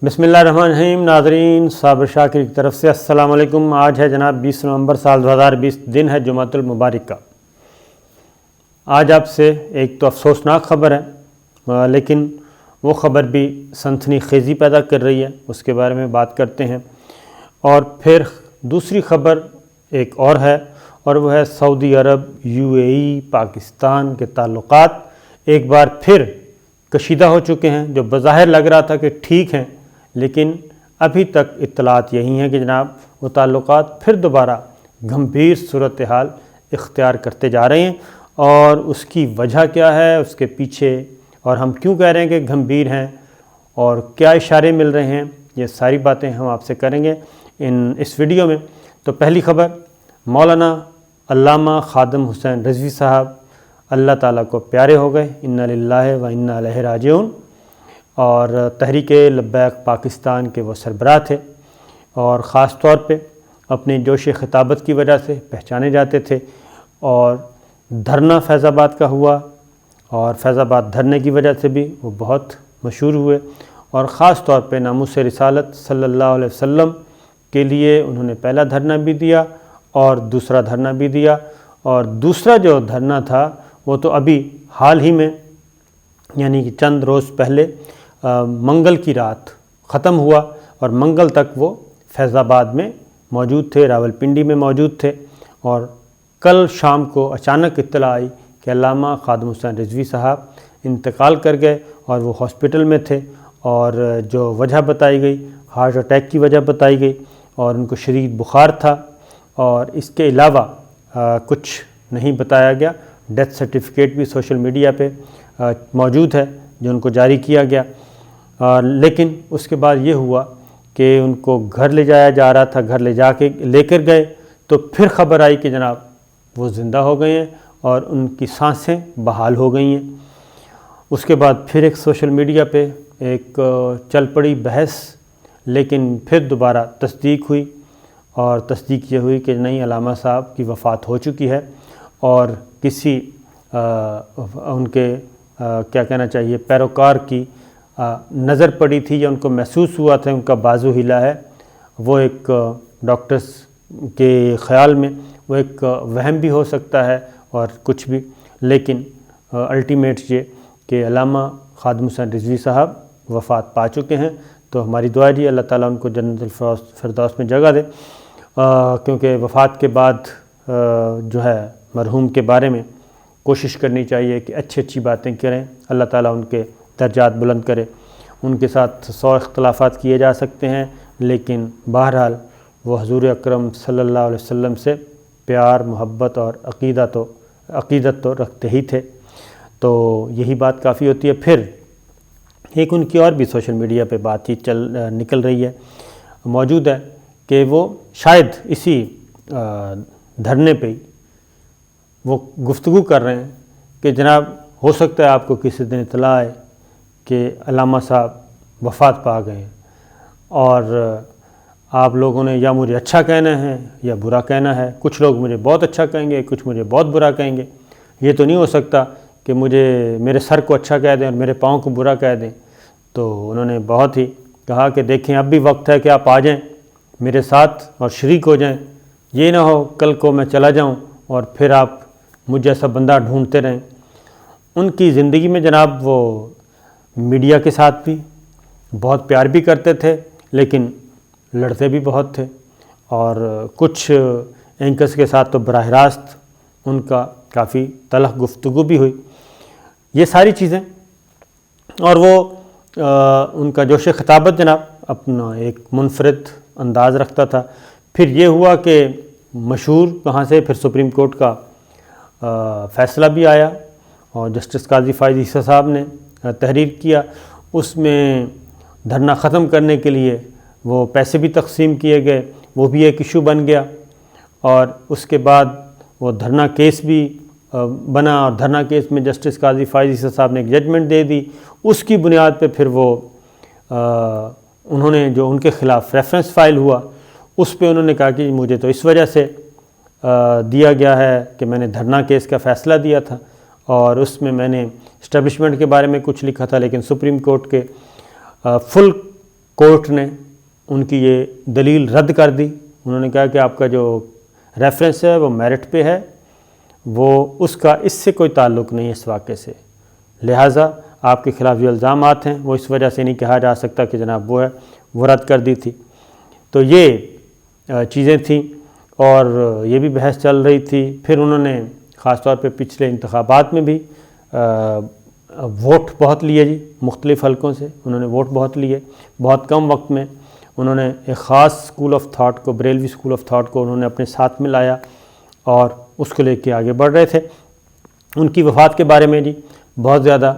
بسم اللہ الرحمن الرحیم۔ ناظرین، صابر شاکر کی طرف سے السلام علیکم۔ آج ہے جناب 20 نومبر سال 2020، دن ہے جمعۃ المبارک کا۔ آج آپ سے ایک تو افسوسناک خبر ہے، لیکن وہ خبر بھی سنسنی خیزی پیدا کر رہی ہے، اس کے بارے میں بات کرتے ہیں۔ اور پھر دوسری خبر ایک اور ہے، اور وہ ہے سعودی عرب UAE پاکستان کے تعلقات ایک بار پھر کشیدہ ہو چکے ہیں۔ جو بظاہر لگ رہا تھا کہ ٹھیک ہیں، لیکن ابھی تک اطلاعات یہی ہیں کہ جناب وہ تعلقات پھر دوبارہ گمبھیر صورتحال اختیار کرتے جا رہے ہیں۔ اور اس کی وجہ کیا ہے، اس کے پیچھے، اور ہم کیوں کہہ رہے ہیں کہ گمبھیر ہیں اور کیا اشارے مل رہے ہیں، یہ ساری باتیں ہم آپ سے کریں گے اس ویڈیو میں۔ تو پہلی خبر، مولانا علامہ خادم حسین رضوی صاحب اللہ تعالیٰ کو پیارے ہو گئے، انا للہ و انا الیہ راجعون۔ اور تحریک لبیک پاکستان کے وہ سربراہ تھے، اور خاص طور پہ اپنے جوش خطابت کی وجہ سے پہچانے جاتے تھے۔ اور دھرنا فیض آباد کا ہوا، اور فیض آباد دھرنے کی وجہ سے بھی وہ بہت مشہور ہوئے، اور خاص طور پہ ناموس رسالت صلی اللہ علیہ وسلم کے لیے انہوں نے پہلا دھرنا بھی دیا اور دوسرا دھرنا بھی دیا۔ اور دوسرا جو دھرنا تھا وہ تو ابھی حال ہی میں، یعنی کہ چند روز پہلے منگل کی رات ختم ہوا، اور منگل تک وہ فیض آباد میں موجود تھے، راولپنڈی میں موجود تھے۔ اور کل شام کو اچانک اطلاع آئی کہ علامہ خادم حسین رضوی صاحب انتقال کر گئے، اور وہ ہاسپٹل میں تھے، اور جو وجہ بتائی گئی ہارٹ اٹیک کی وجہ بتائی گئی، اور ان کو شدید بخار تھا، اور اس کے علاوہ کچھ نہیں بتایا گیا۔ ڈیتھ سرٹیفکیٹ بھی سوشل میڈیا پہ موجود ہے جو ان کو جاری کیا گیا۔ لیکن اس کے بعد یہ ہوا کہ ان کو گھر لے جایا جا رہا تھا، گھر لے کر گئے تو پھر خبر آئی کہ جناب وہ زندہ ہو گئے ہیں اور ان کی سانسیں بحال ہو گئی ہیں۔ اس کے بعد پھر ایک سوشل میڈیا پہ ایک چل پڑی بحث، لیکن پھر دوبارہ تصدیق ہوئی، اور تصدیق یہ ہوئی کہ نہیں، علامہ صاحب کی وفات ہو چکی ہے، اور کسی ان کے کیا کہنا چاہیے پیروکار کی نظر پڑی تھی، یا ان کو محسوس ہوا تھا ان کا بازو ہلا ہے۔ وہ ایک ڈاکٹرز کے خیال میں وہ ایک وہم بھی ہو سکتا ہے اور کچھ بھی، لیکن الٹیمیٹ یہ کہ علامہ خادم حسین رضوی صاحب وفات پا چکے ہیں۔ تو ہماری دعا جی اللہ تعالیٰ ان کو جنت الفردوس میں جگہ دے، کیونکہ وفات کے بعد جو ہے مرحوم کے بارے میں کوشش کرنی چاہیے کہ اچھی باتیں کریں، اللہ تعالیٰ ان کے درجات بلند کرے۔ ان کے ساتھ 100 اختلافات کیے جا سکتے ہیں، لیکن بہرحال وہ حضور اکرم صلی اللہ علیہ وسلم سے پیار، محبت اور عقیدت تو رکھتے ہی تھے۔ تو یہی بات کافی ہوتی ہے۔ پھر ایک ان کی اور بھی سوشل میڈیا پہ بات چیت نکل رہی ہے، موجود ہے، کہ وہ شاید اسی دھرنے پہ ہی وہ گفتگو کر رہے ہیں کہ جناب ہو سکتا ہے آپ کو کسی دن اطلاع آئے کہ علامہ صاحب وفات پا گئے ہیں، اور آپ لوگوں نے یا مجھے اچھا کہنا ہے یا برا کہنا ہے۔ کچھ لوگ مجھے بہت اچھا کہیں گے، کچھ مجھے بہت برا کہیں گے۔ یہ تو نہیں ہو سکتا کہ میرے سر کو اچھا کہہ دیں اور میرے پاؤں کو برا کہہ دیں۔ تو انہوں نے بہت ہی کہا کہ دیکھیں، اب بھی وقت ہے کہ آپ آ جائیں میرے ساتھ اور شریک ہو جائیں، یہ نہ ہو کل کو میں چلا جاؤں اور پھر آپ مجھ جیسا بندہ ڈھونڈتے رہیں۔ ان کی زندگی میں جناب وہ میڈیا کے ساتھ بھی بہت پیار بھی کرتے تھے، لیکن لڑتے بھی بہت تھے، اور کچھ اینکرز کے ساتھ تو براہ راست ان کا کافی تلخ گفتگو بھی ہوئی۔ یہ ساری چیزیں، اور وہ ان کا جوش خطابت جناب اپنا ایک منفرد انداز رکھتا تھا۔ پھر یہ ہوا کہ مشہور کہاں سے، پھر سپریم کورٹ کا فیصلہ بھی آیا، اور جسٹس قاضی فائز عیسیٰ صاحب نے تحریر کیا، اس میں دھرنا ختم کرنے کے لیے وہ پیسے بھی تقسیم کیے گئے، وہ بھی ایک ایشو بن گیا۔ اور اس کے بعد وہ دھرنا کیس بھی بنا، اور دھرنا کیس میں جسٹس قاضی فائز عیسیٰ صاحب نے ایک ججمنٹ دے دی۔ اس کی بنیاد پہ پھر وہ انہوں نے جو ان کے خلاف ریفرنس فائل ہوا، اس پہ انہوں نے کہا کہ مجھے تو اس وجہ سے دیا گیا ہے کہ میں نے دھرنا کیس کا فیصلہ دیا تھا، اور اس میں نے اسٹیبلشمنٹ کے بارے میں کچھ لکھا تھا، لیکن سپریم کورٹ کے فل کورٹ نے ان کی یہ دلیل رد کر دی. انہوں نے کہا کہ آپ کا جو ریفرنس ہے وہ میرٹ پہ ہے، وہ اس کا اس سے کوئی تعلق نہیں ہے اس واقعے سے، لہٰذا آپ کے خلاف جو الزامات ہیں وہ اس وجہ سے نہیں کہا جا سکتا کہ جناب وہ ہے، وہ رد کر دی تھی. تو یہ چیزیں تھیں اور یہ بھی بحث چل رہی تھی. پھر انہوں نے خاص طور پہ پچھلے انتخابات میں بھی ووٹ بہت لیے جی، مختلف حلقوں سے انہوں نے ووٹ بہت لیے. بہت کم وقت میں انہوں نے ایک خاص اسکول آف تھاٹ کو، بریلوی اسکول آف تھاٹ کو انہوں نے اپنے ساتھ میں لایا اور اس کو لے کے آگے بڑھ رہے تھے. ان کی وفات کے بارے میں جی بہت زیادہ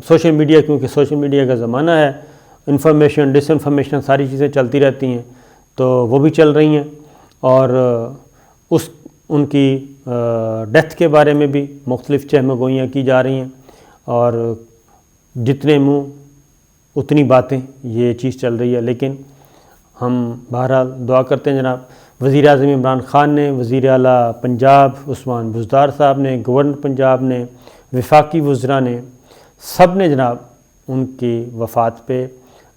سوشل میڈیا، کیونکہ سوشل میڈیا کا زمانہ ہے، انفارمیشن ڈس انفارمیشن ساری چیزیں چلتی رہتی ہیں، تو وہ بھی چل رہی ہیں. اور ان کی ڈیتھ کے بارے میں بھی مختلف چہمہ گوئیاں کی جا رہی ہیں، اور جتنے منہ اتنی باتیں یہ چیز چل رہی ہے. لیکن ہم بہرحال دعا کرتے ہیں جناب. وزیر اعظم عمران خان نے، وزیر اعلیٰ پنجاب عثمان بزدار صاحب نے، گورنر پنجاب نے، وفاقی وزراء نے، سب نے جناب ان کی وفات پہ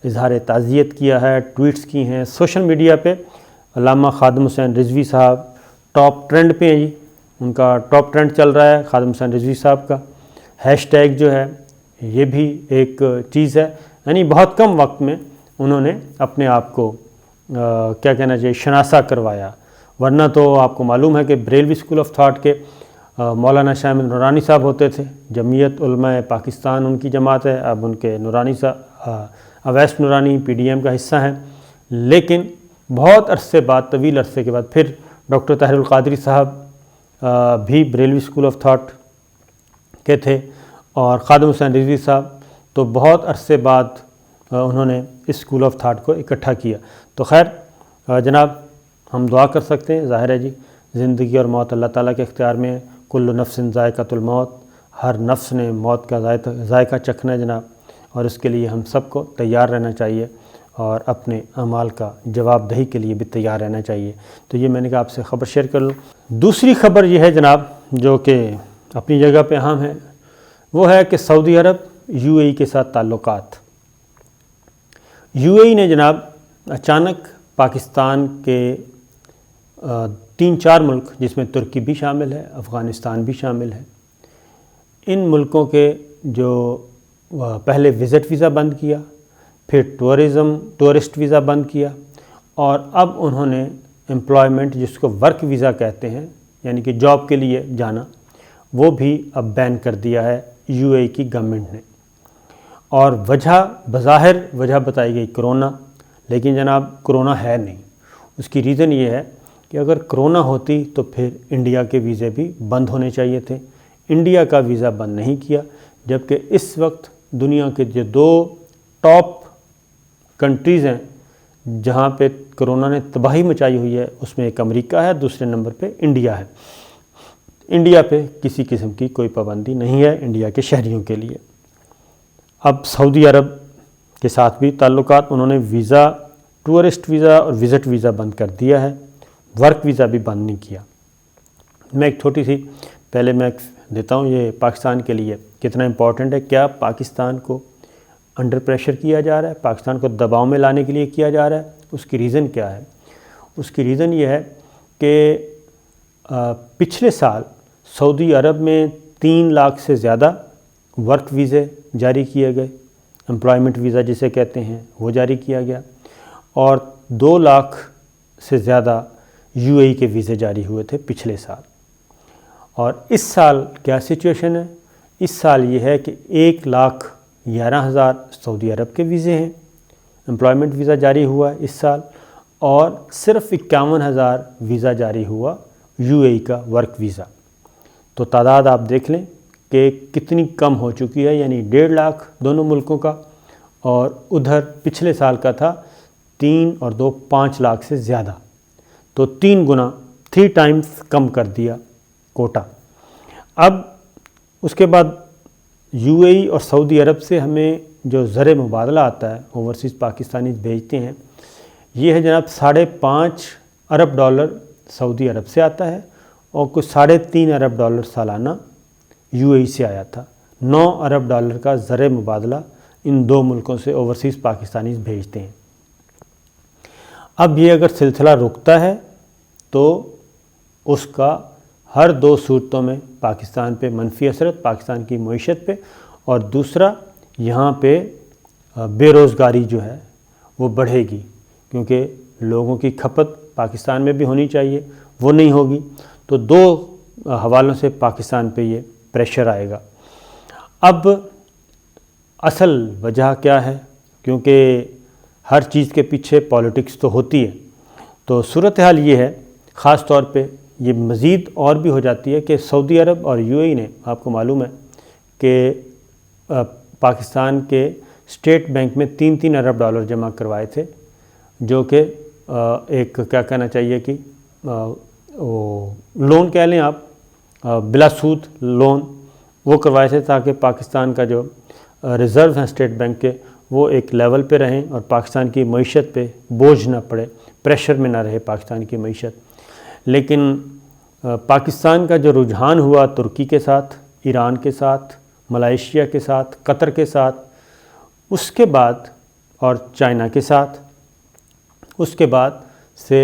اظہار تعزیت کیا ہے، ٹویٹس کی ہیں. سوشل میڈیا پہ علامہ خادم حسین رضوی صاحب ٹاپ ٹرینڈ پہ ہیں جی، ان کا ٹاپ ٹرینڈ چل رہا ہے خادم حسین رضوی صاحب کا. ہیش ٹیگ جو ہے یہ بھی ایک چیز ہے، یعنی بہت کم وقت میں انہوں نے اپنے آپ کو کیا کہنا چاہیے شناسا کروایا. ورنہ تو آپ کو معلوم ہے کہ بریلوی اسکول آف تھاٹ کے مولانا شاہ احمد نورانی صاحب ہوتے تھے. جمعیت علماء پاکستان ان کی جماعت ہے، اب ان کے نورانی صاحب اویس نورانی پی ڈی ایم کا حصہ ہیں. لیکن بہت عرصے بعد، طویل عرصے کے بعد پھر ڈاکٹر طاہر القادری صاحب بھی بریلوی اسکول آف تھاٹ کے تھے، اور خادم حسین رضوی صاحب تو بہت عرصے بعد انہوں نے اس اسکول آف تھاٹ کو اکٹھا کیا. تو خیر جناب ہم دعا کر سکتے ہیں. ظاہر ہے جی زندگی اور موت اللہ تعالیٰ کے اختیار میں ہے. کل نفس ذائقۃ الموت، ہر نفس نے موت کا ذائقہ چکھنا ہے جناب، اور اس کے لیے ہم سب کو تیار رہنا چاہیے اور اپنے اعمال کا جواب دہی کے لیے بھی تیار رہنا چاہیے. تو یہ میں نے کہا آپ سے خبر شیئر کر لوں. دوسری خبر یہ ہے جناب جو کہ اپنی جگہ پہ اہم ہے، وہ ہے کہ سعودی عرب یو اے ای کے ساتھ تعلقات. یو اے ای نے جناب اچانک پاکستان کے 3-4 ملک، جس میں ترکی بھی شامل ہے، افغانستان بھی شامل ہے، ان ملکوں کے جو پہلے وزٹ ویزا بند کیا، پھر ٹورسٹ ویزا بند کیا، اور اب انہوں نے امپلائمنٹ جس کو ورک ویزا کہتے ہیں، یعنی کہ جاب کے لیے جانا، وہ بھی اب بین کر دیا ہے یو اے ای کی گورنمنٹ نے. اور وجہ بظاہر وجہ بتائی گئی کرونا، لیکن جناب کرونا ہے نہیں. اس کی ریزن یہ ہے کہ اگر کرونا ہوتی تو پھر انڈیا کے ویزے بھی بند ہونے چاہیے تھے. انڈیا کا ویزا بند نہیں کیا، جبکہ اس وقت دنیا کے جو 2 ٹاپ کنٹریز ہیں جہاں پہ کرونا نے تباہی مچائی ہوئی ہے، اس میں ایک امریکہ ہے، دوسرے نمبر پہ انڈیا ہے. انڈیا پہ کسی قسم کی کوئی پابندی نہیں ہے انڈیا کے شہریوں کے لیے. اب سعودی عرب کے ساتھ بھی تعلقات، انہوں نے ویزا، ٹورسٹ ویزا اور وزٹ ویزا بند کر دیا ہے، ورک ویزا بھی بند نہیں کیا. میں ایک چھوٹی سی پہلے میں دیتا ہوں یہ پاکستان کے لیے کتنا امپورٹنٹ ہے. کیا پاکستان کو انڈر پریشر کیا جا رہا ہے، پاکستان کو دباؤ میں لانے کے لیے کیا جا رہا ہے؟ اس کی ریزن کیا ہے؟ اس کی ریزن یہ ہے کہ پچھلے سال سعودی عرب میں 3 لاکھ سے زیادہ ورک ویزے جاری کیے گئے، امپلائمنٹ ویزا جسے کہتے ہیں وہ جاری کیا گیا، اور 2 لاکھ سے زیادہ یو اے ای کے ویزے جاری ہوئے تھے پچھلے سال. اور اس سال کیا سچویشن ہے؟ اس سال یہ ہے کہ 1,11,000 سعودی عرب کے ویزے ہیں، امپلائمنٹ ویزا جاری ہوا ہے اس سال، اور صرف 51,000 ویزا جاری ہوا یو اے ای کا ورک ویزا. تو تعداد آپ دیکھ لیں کہ کتنی کم ہو چکی ہے، یعنی 1.5 لاکھ دونوں ملکوں کا، اور ادھر پچھلے سال کا تھا 3 اور 2 5 لاکھ سے زیادہ. تو 3 ٹائمز کم کر دیا کوٹا. اب اس کے بعد یو اے ای اور سعودی عرب سے ہمیں جو زر مبادلہ آتا ہے، اوورسیز پاکستانی بھیجتے ہیں، یہ ہے جناب $5.5 ارب سعودی عرب سے آتا ہے، اور کچھ $3.5 ارب سالانہ یو اے ای سے آیا تھا. $9 ارب کا زر مبادلہ ان دو ملکوں سے اوورسیز پاکستانیز بھیجتے ہیں۔ اب یہ اگر سلسلہ رکتا ہے تو اس کا ہر دو صورتوں میں پاکستان پہ منفی اثرت، پاکستان کی معیشت پہ، اور دوسرا یہاں پہ بے روزگاری جو ہے وہ بڑھے گی، کیونکہ لوگوں کی کھپت پاکستان میں بھی ہونی چاہیے، وہ نہیں ہوگی، تو دو حوالوں سے پاکستان پہ یہ پریشر آئے گا۔ اب اصل وجہ کیا ہے؟ کیونکہ ہر چیز کے پیچھے پالیٹکس تو ہوتی ہے، تو صورتحال یہ ہے، خاص طور پہ یہ مزید اور بھی ہو جاتی ہے کہ سعودی عرب اور یو اے ای نے، آپ کو معلوم ہے کہ پاکستان کے اسٹیٹ بینک میں 3 ارب ڈالر جمع کروائے تھے، جو کہ ایک کیا کہنا چاہیے کہ لون کہہ لیں آپ، بلا سود لون وہ کروائے تھے، تاکہ پاکستان کا جو ریزرو ہیں اسٹیٹ بینک کے وہ ایک لیول پہ رہیں اور پاکستان کی معیشت پہ بوجھ نہ پڑے، پریشر میں نہ رہے پاکستان کی معیشت۔ لیکن پاکستان کا جو رجحان ہوا ترکی کے ساتھ، ایران کے ساتھ، ملائیشیا کے ساتھ، قطر کے ساتھ، اس کے بعد اور چائنا کے ساتھ، اس کے بعد سے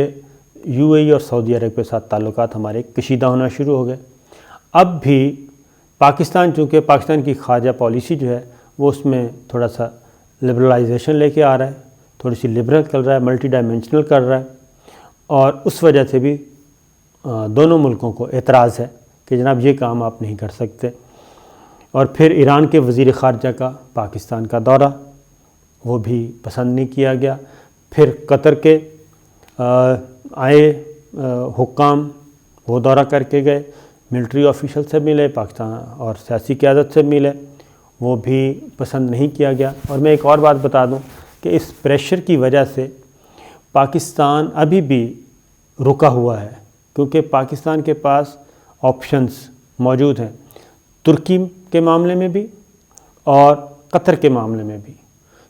یو اے ای اور سعودی عرب کے ساتھ تعلقات ہمارے کشیدہ ہونا شروع ہو گئے۔ اب بھی پاکستان، چونکہ پاکستان کی خارجہ پالیسی جو ہے وہ اس میں تھوڑا سا لبرلائزیشن لے کے آ رہا ہے، تھوڑی سی لبرل کر رہا ہے، ملٹی ڈائمینشنل کر رہا ہے، اور اس وجہ سے بھی دونوں ملکوں کو اعتراض ہے کہ جناب یہ کام آپ نہیں کر سکتے۔ اور پھر ایران کے وزیر خارجہ کا پاکستان کا دورہ وہ بھی پسند نہیں کیا گیا۔ پھر قطر کے آئے حکام وہ دورہ کر کے گئے، ملٹری آفیشل سے ملے، پاکستان اور سیاسی قیادت سے ملے، وہ بھی پسند نہیں کیا گیا۔ اور میں ایک اور بات بتا دوں کہ اس پریشر کی وجہ سے پاکستان ابھی بھی رکا ہوا ہے، کیونکہ پاکستان کے پاس آپشنز موجود ہیں، ترکی کے معاملے میں بھی اور قطر کے معاملے میں بھی،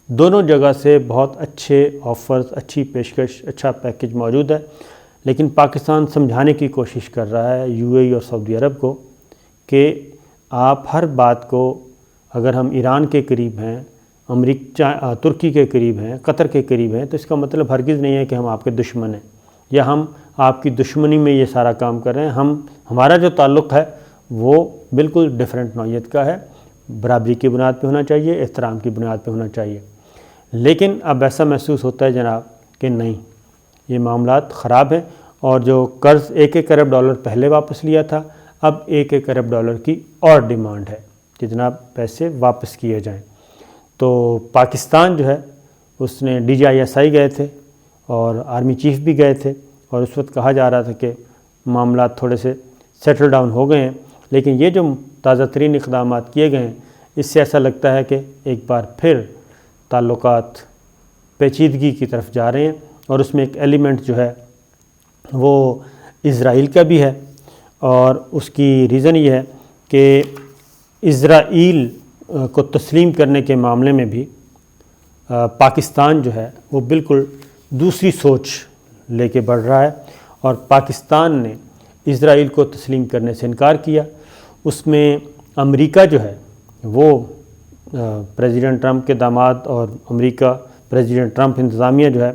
دونوں جگہ سے بہت اچھے آفرز، اچھی پیشکش، اچھا پیکج موجود ہے، لیکن پاکستان سمجھانے کی کوشش کر رہا ہے یو اے ای اور سعودی عرب کو کہ آپ ہر بات کو، اگر ہم ایران کے قریب ہیں، ترکی کے قریب ہیں، قطر کے قریب ہیں، تو اس کا مطلب ہرگز نہیں ہے کہ ہم آپ کے دشمن ہیں یا ہم آپ کی دشمنی میں یہ سارا کام کر رہے ہیں۔ ہمارا جو تعلق ہے وہ بالکل ڈیفرنٹ نوعیت کا ہے، برابری کی بنیاد پہ ہونا چاہیے، احترام کی بنیاد پہ ہونا چاہیے۔ لیکن اب ایسا محسوس ہوتا ہے جناب کہ نہیں، یہ معاملات خراب ہیں، اور جو قرض 1 ارب ڈالر پہلے واپس لیا تھا، اب 1 ارب ڈالر کی اور ڈیمانڈ ہے کہ جناب پیسے واپس کیے جائیں۔ تو پاکستان جو ہے اس نے DGISI گئے تھے اور آرمی چیف بھی گئے تھے، اور اس وقت کہا جا رہا تھا کہ معاملات تھوڑے سے سیٹل ڈاؤن ہو گئے ہیں، لیکن یہ جو تازہ ترین اقدامات کیے گئے ہیں، اس سے ایسا لگتا ہے کہ ایک بار پھر تعلقات پیچیدگی کی طرف جا رہے ہیں، اور اس میں ایک ایلیمنٹ جو ہے وہ اسرائیل کا بھی ہے، اور اس کی ریزن یہ ہے کہ اسرائیل کو تسلیم کرنے کے معاملے میں بھی پاکستان جو ہے وہ بالکل دوسری سوچ لے کے بڑھ رہا ہے، اور پاکستان نے اسرائیل کو تسلیم کرنے سے انکار کیا۔ اس میں امریکہ جو ہے وہ پریزیڈنٹ ٹرمپ کے داماد اور امریکہ پریزیڈنٹ ٹرمپ انتظامیہ جو ہے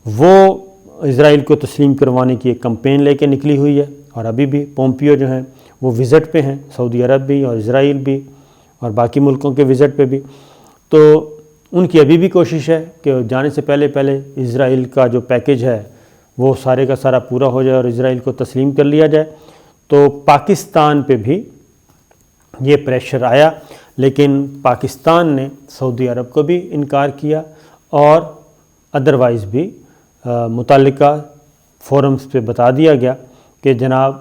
وہ اسرائیل کو تسلیم کروانے کی ایک کمپین لے کے نکلی ہوئی ہے، اور ابھی بھی پومپیو جو ہیں وہ وزٹ پہ ہیں، سعودی عرب بھی اور اسرائیل بھی اور باقی ملکوں کے وزٹ پہ بھی۔ تو ان کی ابھی بھی کوشش ہے کہ جانے سے پہلے اسرائیل کا جو پیکج ہے وہ سارے کا سارا پورا ہو جائے اور اسرائیل کو تسلیم کر لیا جائے۔ تو پاکستان پہ بھی یہ پریشر آیا، لیکن پاکستان نے سعودی عرب کو بھی انکار کیا، اور ادروائز بھی متعلقہ فورمز پہ بتا دیا گیا کہ جناب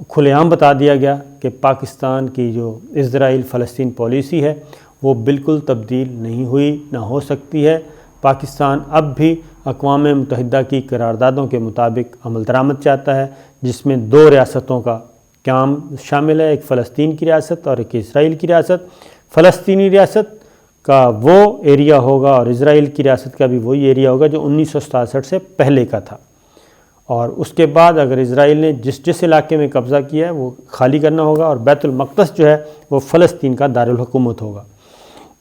کھلے عام بتا دیا گیا کہ پاکستان کی جو اسرائیل فلسطین پالیسی ہے وہ بالکل تبدیل نہیں ہوئی، نہ ہو سکتی ہے۔ پاکستان اب بھی اقوام متحدہ کی قراردادوں کے مطابق عمل درآمد چاہتا ہے، جس میں 2 ریاستوں کا قیام شامل ہے، ایک فلسطین کی ریاست اور ایک اسرائیل کی ریاست۔ فلسطینی ریاست کا وہ ایریا ہوگا اور اسرائیل کی ریاست کا بھی وہی ایریا ہوگا جو 1967 سے پہلے کا تھا، اور اس کے بعد اگر اسرائیل نے جس علاقے میں قبضہ کیا ہے وہ خالی کرنا ہوگا، اور بیت المقدس جو ہے وہ فلسطین کا دارالحکومت ہوگا۔